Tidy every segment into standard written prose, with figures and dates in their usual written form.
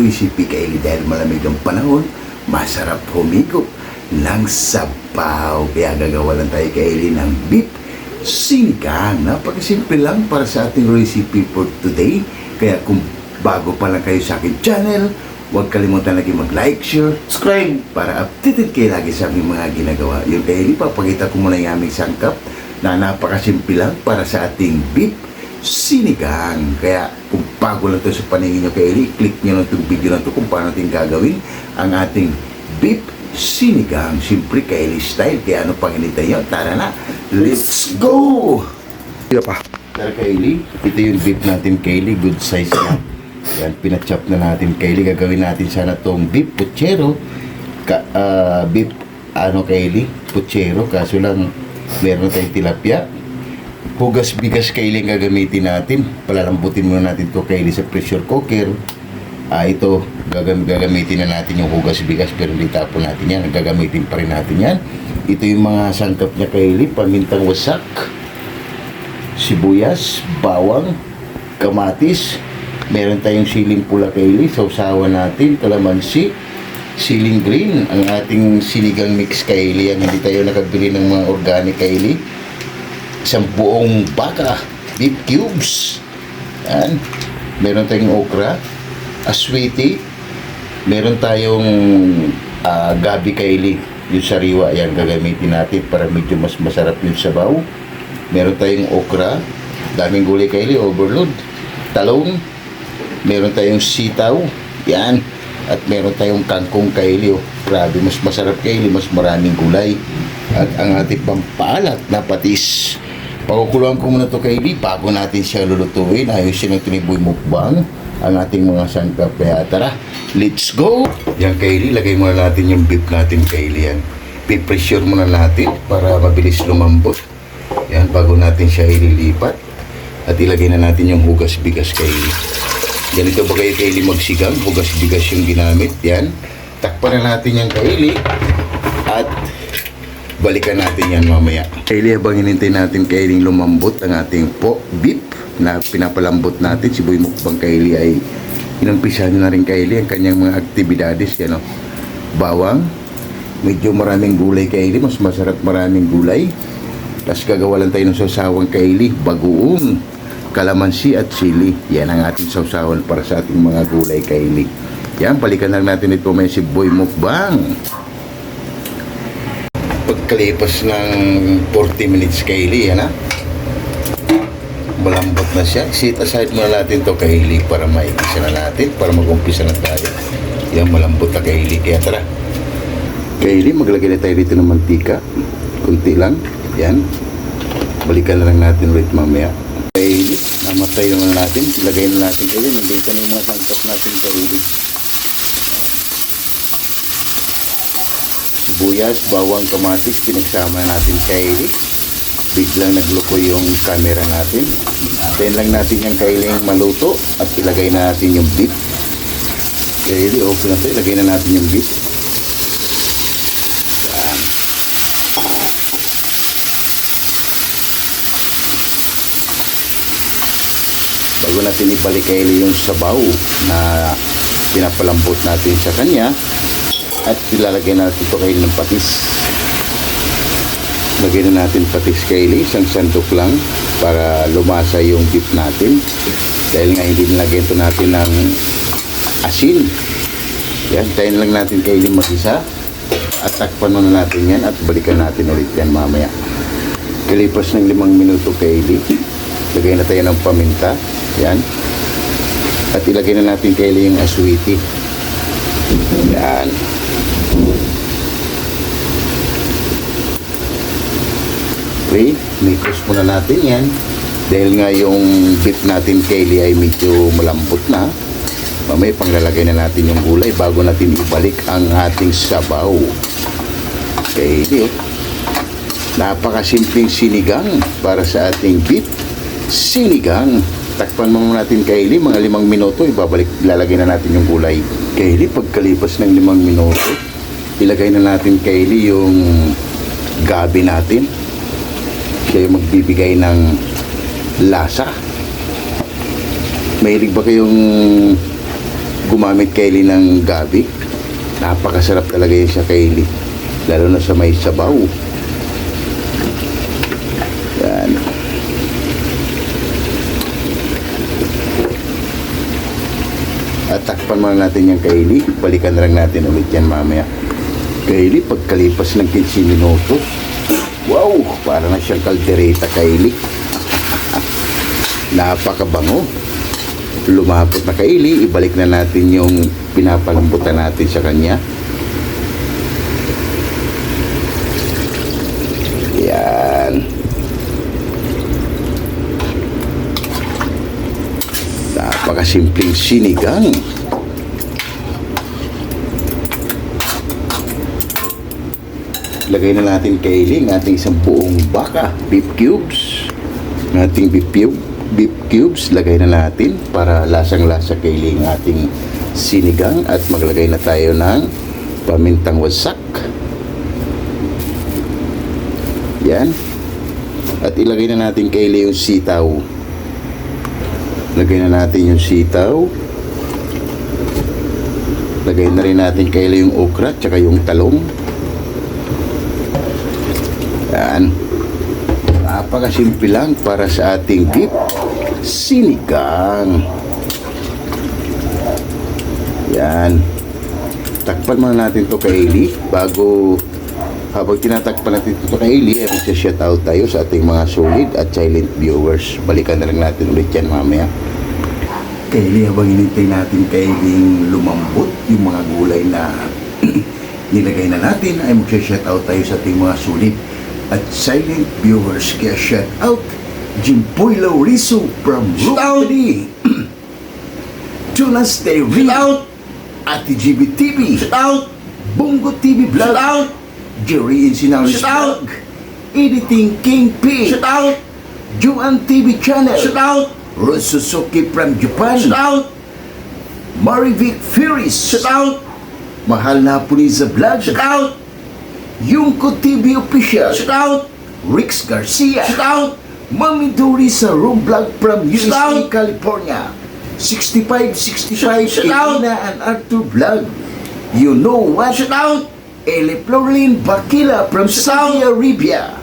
recipe Kaylee dahil malamig ang panahon, masarap humigop ng sabaw. Kaya gagawa lang tayo Kaylee ng beef sinigang. Napakasimple lang para sa ating recipe for today. Kaya kung bago pa lang kayo sa aking channel, huwag kalimutan lagi mag-like, share, subscribe para updated kayo lagi sa aming mga ginagawa. Yung Kaylee, papakita ko muna yung aming sangkap na napakasimple lang para sa ating beef sinigang. Kaya kung bago lang ito sa paningin nyo Kaylee, click nyo lang itong video na ito kung paano natin gagawin ang ating beef sinigang. Siyempre Kaylee style. Kaya ano pang hinintay nyo? Tara na, let's go! Tara Kaylee, ito yung beef natin Kaylee, good size na. Yan, pinachop na natin Kaylee. Gagawin natin sana itong beef puchero. Beef Kaylee, puchero. Kaso lang meron tayong tilapia. Hugas bigas Kaylee ang gagamitin natin. Palalambutin muna natin ito Kaylee sa pressure cooker. Ito gagamitin na natin yung hugas bigas, pero hindi tapon natin yan. Gagamitin pa rin natin yan. Ito yung mga sangkap niya Kaylee: pamintang wasak, sibuyas, bawang, kamatis. Meron tayong siling pula Kaylee, sausawan natin, kalamansi, siling green, ang ating sinigang mix Kaylee. Yan, hindi tayo nakabili ng mga organic Kaylee. Isang buong baka, beef cubes. Yan. Meron tayong okra, aswiti. Meron tayong gabi Kaylee, yung sariwa. Yan, gagamitin natin para medyo mas masarap yung sabaw. Meron tayong okra, daming gulay Kaylee, overload. Talong, meron tayong sitaw. Yan. At meron tayong kangkong Kaylee. Oh, grabe, mas masarap Kaylee, mas maraming gulay. At ang ating pampaalat na patis. Pakukuluan ko muna ito Kaylee bago natin siya lulutuin. Ayusin ang tiniboy mukbang ang ating mga sangkap. Kaya tara, let's go! Yan Kaylee, lagay muna natin yung beef natin Kaylee. Yan, pipressure muna natin para mabilis lumambot. Yan, bago natin siya ililipat. At ilagay na natin yung hugas bigas Kaylee. Ganito ba kayo Kaylee magsigang? Hugas bigas yung ginamit. Yan, takpan na natin yung Kaylee. At balikan natin yan mamaya. Kaylee, habang hinintay natin Kaylee lumambot ang ating beef na pinapalambot natin, si Boy Mukbang Kaylee ay inumpisahan na rin Kaylee ang kanyang mga aktibidades. Yan o, bawang, medyo maraming gulay Kaylee, mas masarap maraming gulay. Tapos gagawa lang tayo ng sawsawang Kaylee, bagoong, kalamansi at sili. Yan ang ating sawsawan para sa ating mga gulay Kaylee. Yan, balikan lang natin ito may si Boy Mukbang. Pagkalipas ng 40 minutes Kaylee, yan ha, malambot na siya. Sit aside muna natin to Kaylee para maigisa na natin, para mag-umpisa na tayo. Yan, malambot na Kaylee. Kaya tara Kaylee, maglagay na tayo dito ng mantika, kunti lang. Yan, balikan na lang natin ulit mamaya. Kaylee, namatay naman natin. Ilagay na natin Kaylee, nandito na yung mga sangkap natin Kaylee: sibuyas, bawang, kamatis. Pinagsama natin Kaylee. Biglang nagluko yung camera natin. Tayin lang natin yung Kaylee maluto at ilagay na natin yung beef. Kaylee, okay na ito. Ilagay na natin yung beef. Yan. Bago natin ibalik Kaylee yung sabaw na pinapalambot natin sa kanya, at ilalagay natin ito Kaylee ng patis. Lagyan na natin patis Kaylee, isang sandok lang para lumasa yung beef natin. Dahil nga hindi nilagyan ito natin ng asin. Yan, tayin lang natin Kaylee mag-isa. At takpan muna natin yan at balikan natin ulit yan mamaya. Kalipas ng 5 minuto Kaylee, lagay na tayo ng paminta. Yan. At ilagay na natin Kaylee yung aswiti. Yan. Okay, mix muna natin yan. Dahil nga yung beef natin Kaylee ay medyo malambot na, mamaya panglalagay na natin yung gulay bago natin ibalik ang ating sabaw. Kaylee, napakasimpleng sinigang para sa ating beef sinigang. Takpan mo natin Kaylee, mga 5 minuto, ilalagay na natin yung gulay. Kaylee, pagkalipas ng 5 minuto, ilagay na natin Kaylee yung gabi natin. Siya yung magbibigay ng lasa. Mahilig ba kayong gumamit Kylie ng gabi. Napakasarap talaga yun sa Kylie. Lalo na sa may sabaw. Yan. At takpan muna natin yung Kylie. Balikan na lang natin ulit yan mamaya. Kylie, pagkalipas ng 15 minuto, wow, para na siyang kaldereta, Kylie. Napakabango. Lumapot na Kylie, ibalik na natin yung pinapalambutan natin sa kanya. Yan. Napakasimpleng sinigang. Lagay na natin Kylie ng ating isang buong baka, beef cubes. Ng ating beef cubes, lagay na natin para lasang-lasa Kylie ng ating sinigang. At maglagay na tayo ng pamintang wasak. Yan. At ilagay na natin Kylie yung sitaw. Lagay na natin yung sitaw. Lagay na rin natin Kylie yung okra at saka yung talong. Yan. Napakasimple lang para sa ating beef sinigang. Yan. Takpan muna natin to Kylie bago habang tinatakpan natin ito Kylie, magsha-shoutout tayo sa ating mga solid at silent viewers. Balikan na lang natin ulit yan mamaya. Kylie, habang hinintay natin Kylie lumambot yung mga gulay na nilagay na natin, ay magsha-shoutout tayo sa ating mga solid at silent viewers. Kaya shoutout Jimpoy Lauriso from Rukadi, Tunas Day Shoutout Ate GB TV, shoutout Bungo TV Vlog, shoutout Jerry Insinalis Vlog, Editing King P, shoutout Juan TV Channel, shoutout Rose Suzuki from Japan, shoutout Marivic Furies, shoutout Mahal na Puniza Vlog, shoutout Yungko TV Official, shoutout Rix Garcia, shoutout Mami Dory sa Room Vlog from USA, California, 6565 Elena and Arthur Vlog. You know what? Shoutout Eli Florlin Bakila from Saudi Arabia,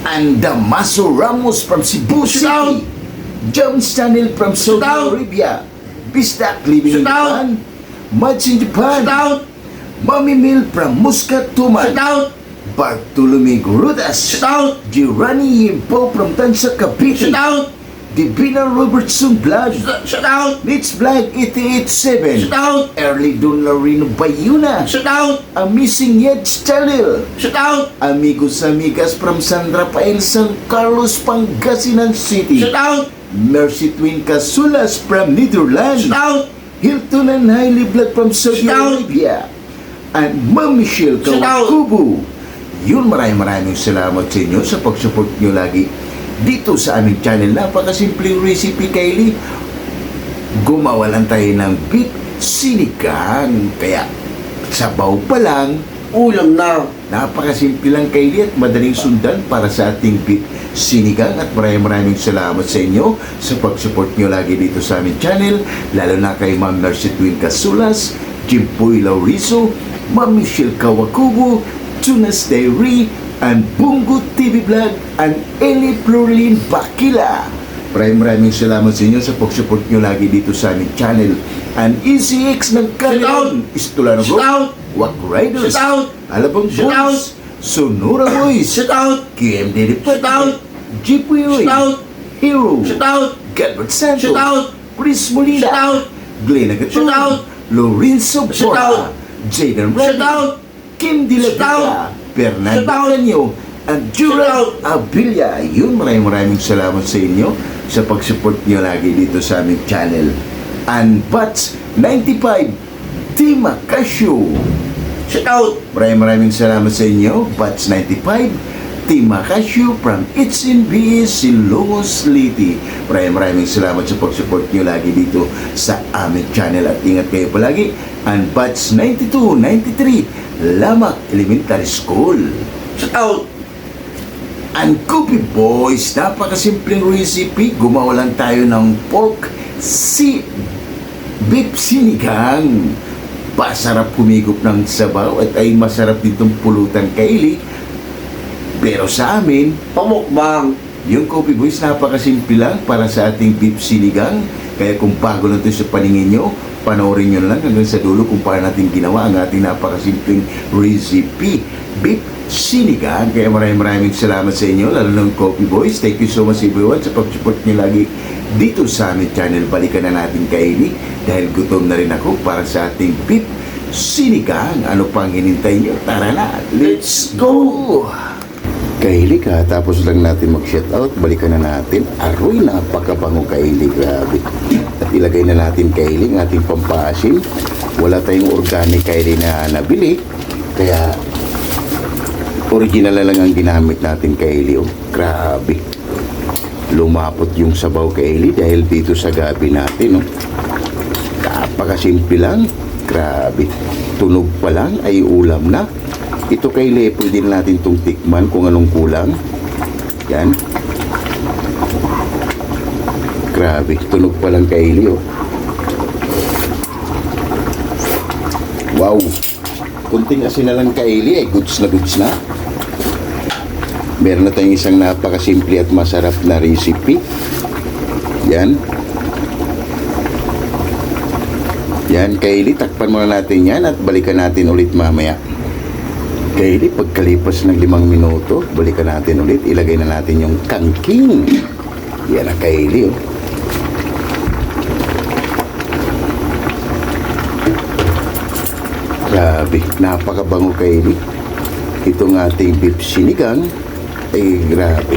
and Damaso Ramos from Cebu City, John Stanley from Saudi Arabia, Bistak living in Japan, Mads in Japan, Mami Mil from Muscat, Tuman, Bartolome Gurudas, Girani Yimpo from Tansa Cavite, Divina Robertson Vlog, Nits Vlog 887, Early Dunlarino Bayuna, Amazing Yed Stalil, Amigos Amigas from San Rafael, San Carlos, Pangasinan City, Mercy Twin Casulas from Netherlands, Hilton and Hailey Vlog from Saudi Arabia, and Ma'am Michelle Kawakubu. Yun, maraming salamat sa inyo sa pag-support nyo lagi dito sa aming channel. Napakasimpleng recipe, Kylie. Gumawa lang tayo ng beef sinigang. Kaya sabaw pa lang, ulam na. Napakasimple lang, Kylie, at madaling sundan para sa ating beef sinigang. At maraming salamat sa inyo sa pag-support nyo lagi dito sa aming channel. Lalo na kay Ma'am Mercy Twin Casulas, Jimpoy Lauriso, Ma'am Michelle Kawakubu, Tunas Dairy, and Bungo TV Vlog, and Eli Florlin Bakila. Maraming salamat sa inyo sa pag-support nyo lagi dito sa aming channel. And ECX ng Kalion, Istulano Group, Wak Riders, Alabang Boys, Sonora Boys, KMD Report, Jeepway, Hero, Gilbert Santos, Chris Molina, Glenn Agaton, Lorenzo Porta, Jaden Redding, Kim Dilapita, Fernando Lanyo, at Jurel Abilia. Yun, maraming salamat sa inyo sa pag-support nyo lagi dito sa aming channel. And Bats 95 Team Acasio, shoutout. Maraming salamat sa inyo, Bats 95 Team Acasio from HNBS Silongos Liti. Maraming salamat sa pag-support nyo lagi dito sa aming channel, at ingat kayo palagi. And Bats 92 93 Lamak Elementary School, shoutout. And Coffee Boys, napakasimpleng recipe. Gumawa lang tayo ng pork beef sinigang. Pasarap humigop ng sabaw at ay masarap ditong pulutan kaili. Pero sa amin, Pamukbang. yung Coffee Boys napakasimple lang para sa ating beef sinigang. Kaya kung bago na ito sa paningin nyo, panoorin nyo lang hanggang sa dulo kung paano natin ginawa ang ating napakasimpleng recipe. Beef sinigang. Kaya maraming salamat sa inyo, lalo ng Coffee Boys. Thank you so much everyone sa pag-support nyo lagi dito sa aming channel. Balikan na natin kaili dahil gutom na rin ako para sa ating beef sinigang. Ano pang hinintay nyo? Tara na, let's go! Kaili ka, tapos lang natin mag-shoutout, balikan na natin. Aroy, napakabango kaili, grabe. At ilagay na natin kaili ang ating pampasim. Wala tayong organic kaili na nabili, kaya original na lang ang ginamit natin kaili. Oh, grabe. Lumapot yung sabaw kaili dahil dito sa gabi natin. Oh. Napakasimple lang, grabe. Tunog pa lang ay ulam na. Ito kay Le, pwede na natin itong tikman kung anong kulang. Yan. Grabe, tunog pa lang kay Le, oh. Wow. Kunting asin na lang kay Le, goods na. Meron na tayong isang napakasimple at masarap na recipe. Yan. Yan, kay Le, takpan muna natin yan at balikan natin ulit mamaya. Kaili, pagkalipas ng 5 minuto, balikan natin ulit. Ilagay na natin yung kangking. Yan na kaili, oh. Grabe, napakabango kaili. Itong ating beef sinigang ay grabe.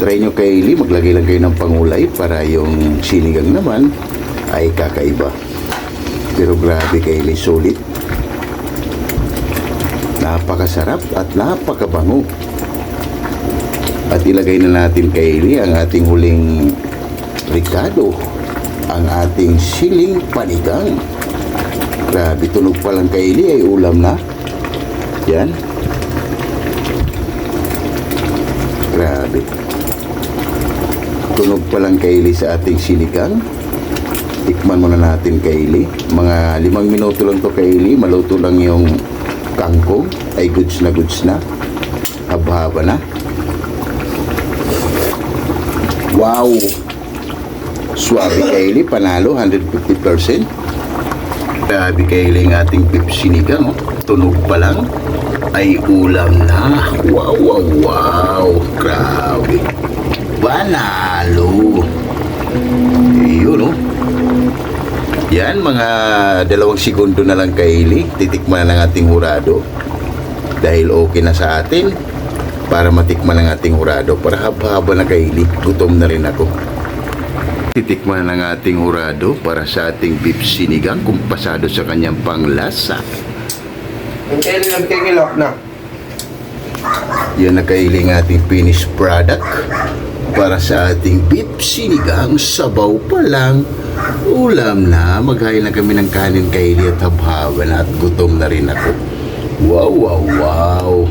Try nyo kaili, maglagay lang kayo ng pangulay para yung sinigang naman ay kakaiba. Pero grabe kaili, sulit. Napakasarap at napakabango. At ilagay na natin kaili ang ating huling ricado, ang ating siling panigang. Grabe, tunog pa lang kaili ay ulam na. Yan. Grabe. Tunog pa lang kaili sa ating sinigang. Tikman muna natin kaili. Mga 5 minuto lang to kaili. Maluto lang yung kangkong ay goods na haba-haba na. Wow, swabe kaili, panalo 150%. Grabe kaili ang ating beef sinigang, oh. Tunog pa lang ay ulam na. Wow, grabe, panalo. Yun, oh. Yan, mga 2 segundo na lang kaili, titikman na ng ating hurado. Dahil okay na sa atin, para matikman ng ating hurado. Para haba-haba na kaili, gutom na rin ako. Titikman na ng ating hurado para sa ating beef sinigang, kumpasado sa kanyang panglasa. Hintayin lang kikilok na. Yan na kaili ng ating finished product para sa ating beef sinigang. Sabaw pa lang, ulam na. Maghain na kami ng kanin kaili at habhaba na at gutom na rin ako. Wow.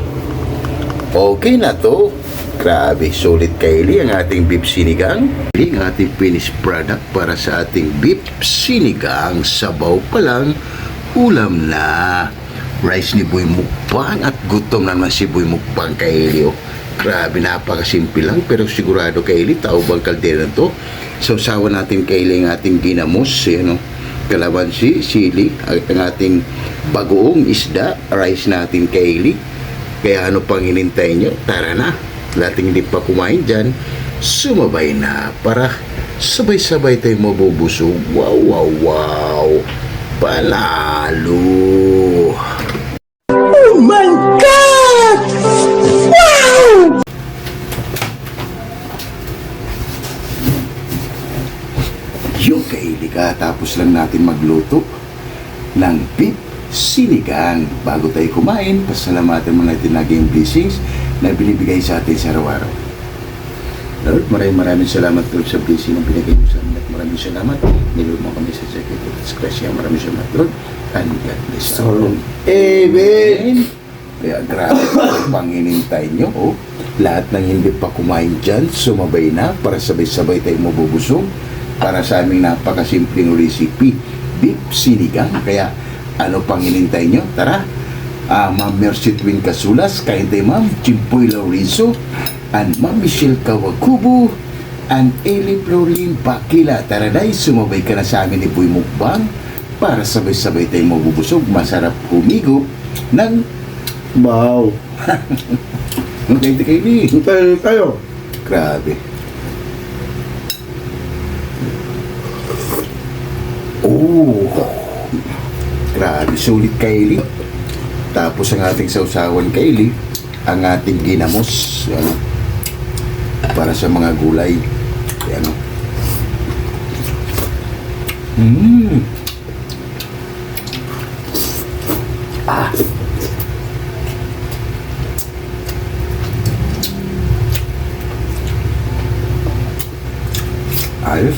Okay na to. Grabe, solid kaili ang ating beef sinigang. Ang ating finished product para sa ating beef sinigang. Sabaw pa lang, ulam na. Rice ni Boy Mukbang at gutom naman si Boy Mukbang kaili. Oh. Grabe, napakasimple lang pero sigurado kaili, tao bang kaldero to. Sausawan natin kaili ang ating ginamos, kalamansi, sili, at ang ating bagoong isda, rice natin kaili. Kaya ano pang hinintay nyo? Tara na, lating hindi pa kumain dyan, sumabay na para sabay-sabay tayo mabubusog. Wow, panalo. Oh my God! Wow! Yung kaili ka, tapos lang natin magluto ng beef sinigang. Bago tayo kumain, pasalamatan mo natin lagi yung blessings na binibigay sa atin sa araw-araw. Lord, maraming salamat Lord sa blessing na binigay mo sa amin at maraming salamat. Nilod mo kami sa secret at discretion. Maraming salamat Lord and God bless all. Amen! Kaya grabe pang hinintay nyo. Oh. Lahat ng hindi pa kumain dyan, sumabay na para sabay-sabay tayo mabubusog. para sa aming napakasimpleng recipe, beef sinigang. Kaya ano pang hinintay nyo? Tara! Ma'am Mercy Twin Casulas, kain tayo Ma'am Chimpoy Laurizo, and Ma'am Michelle Kawakubo, and Eli Florin Bakila. Tara day, sumabay ka na sa amin ni Boy Mukbang para sabay-sabay tayong mabubusog. Masarap humigop ng Wow. okay, Kaylee. Hintay tayo. Grabe. Oh, grabe, sulit Kaylee. Tapos ang ating sausawan Kaylee, ang ating ginamos, ano, para sa mga gulay. Ano. Ah. Ayos.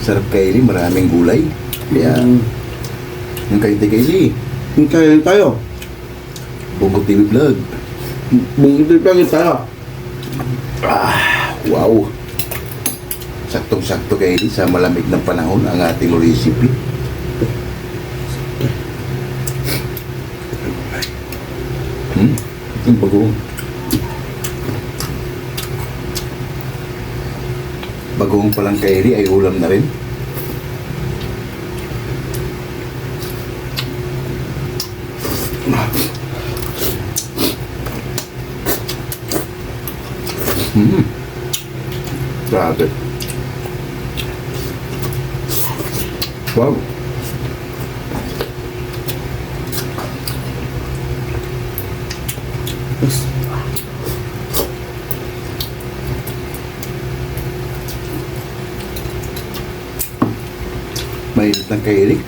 Sarap Kaylee, maraming gulay. Kaya, yung Kaylee, Hintay tayo. Bungo TV Vlog. Bungkit lang tayo. Wow! Saktong-sakto Kaylee sa malamig ng panahon ang ating recipe. Yung bagoong. Bagoong palang Kaylee ay ulam na rin. Grabe. Wow. Mainit ng Kaylee.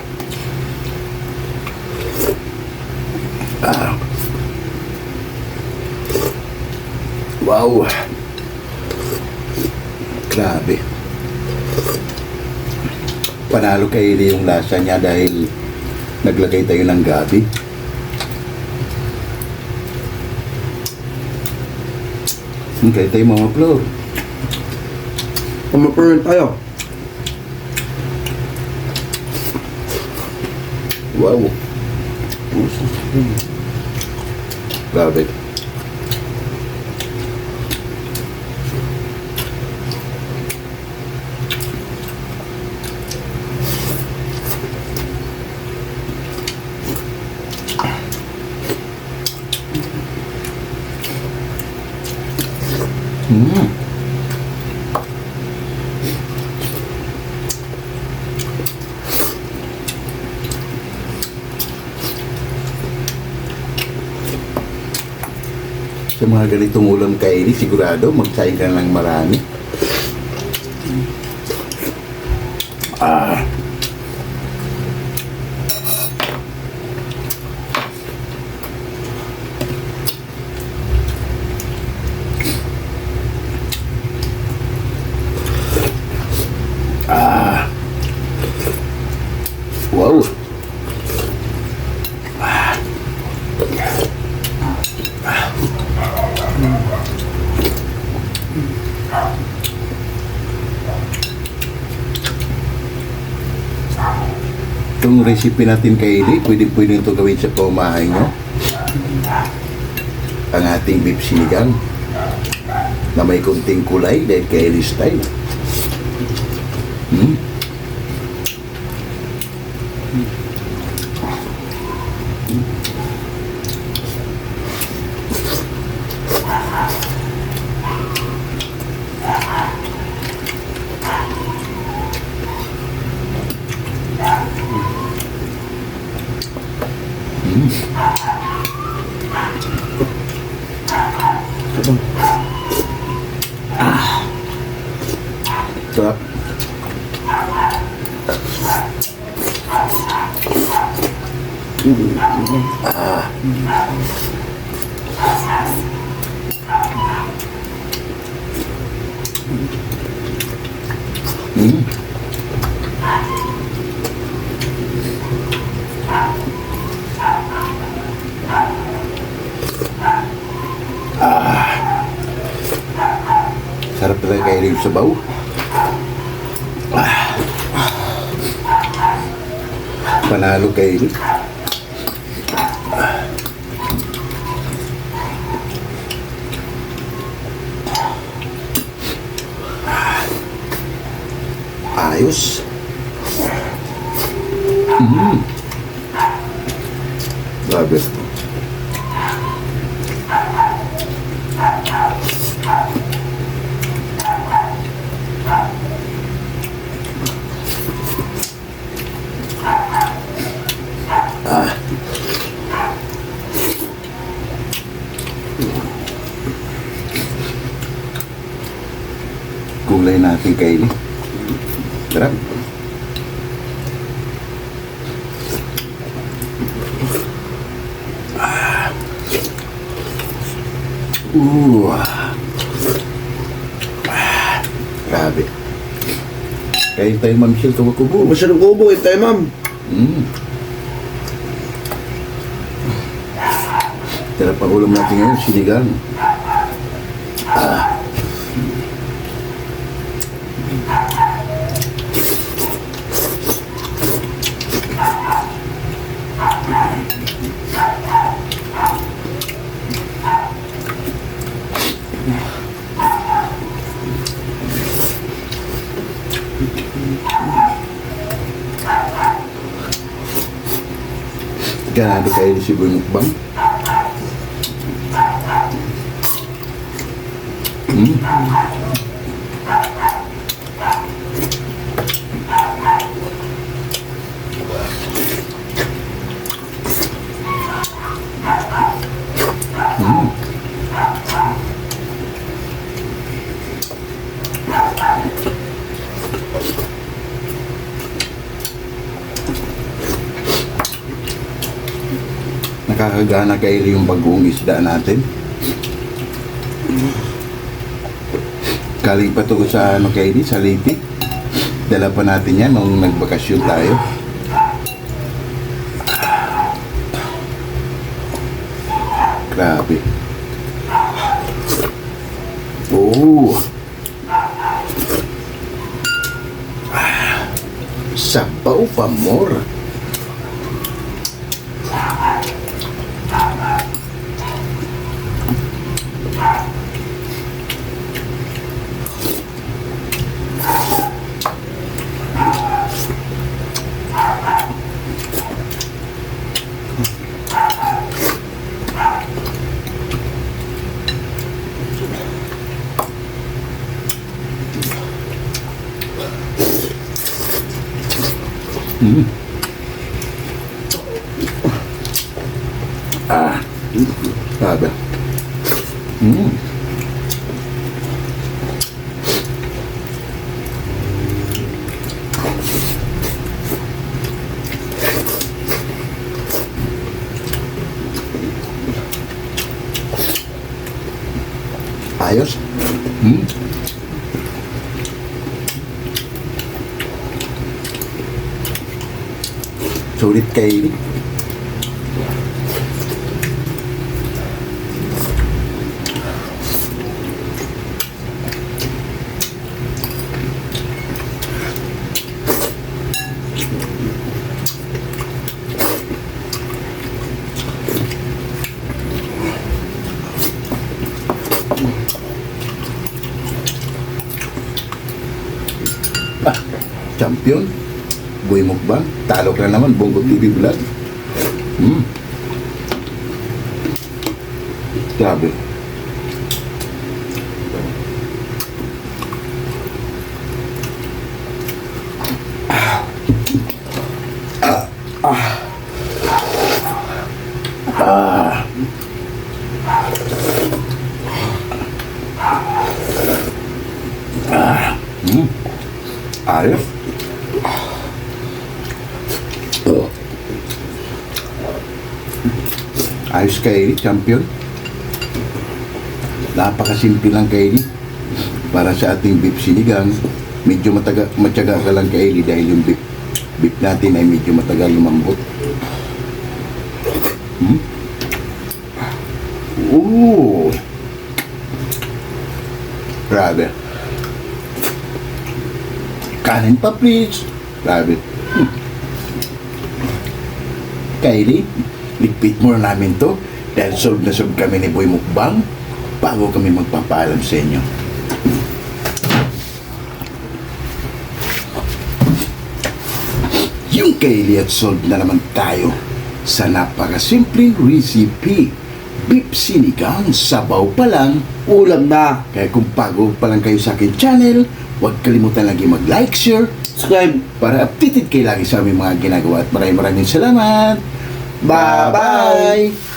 Wow. Grabe. Panalo Kaylee yung lasa niya dahil naglagay tayo ng gabi. Okay tayo mga Flor. Kumapurin tayo. Wow. Grabe. Sa mga ganitong ulam Kaylee, sigurado magsaing ka ng marami. Wow. Itong recipe natin Kaylee, pwede ito gawin sa pamahay nyo. Ang ating beef sinigang na may kunting kulay dahil Kaylee style. Sarap. Kylie yung sabaw. Panalo Kylie. Ayos. Grabe. Gulay natin Kylie. Sarap. Grabe. Kain tayo, Ma'am Michelle, kubo-kubo. Masyadong kubo eh tayo, ma'am. Sarap ang ulam natin ngayon, sinigang. Ganado kayo si Bunukbang. Nakakagana kayo yung bagong isda natin. Galing pa to sa ano kayo sa Leyte. Dala pa natin yan nung nagbakasyon tayo. Grabe. Oh. Sabaw pa more. Sabi. Ayos. Sulit kayo. Champion, Boy Mukbang, talo ka na naman, Bongo TV Vlog. Grabe. Ayos. Ayos kayo, champion. Napakasimple lang kayo para sa ating beef sinigang. Medyo matyaga ka lang kayo dahil yung beef natin ay medyo matagal lumambot. Grabe. Kanin pa, please. Rabbit. Kylie, ligpit mo na namin to dahil solve na solve kami ni Boy Mukbang bago kami magpapaalam sa inyo. Yung Kylie at solve na naman tayo sa napakasimpleng recipe. Beef sinigang, sabaw pa lang. Ulam na. Kaya kung bago pa lang kayo sa akin channel, huwag kalimutan lagi mag-like, share, Subscribe. para updated kayo lagi sa aming mga ginagawa. At maraming salamat. Bye-bye. Bye-bye.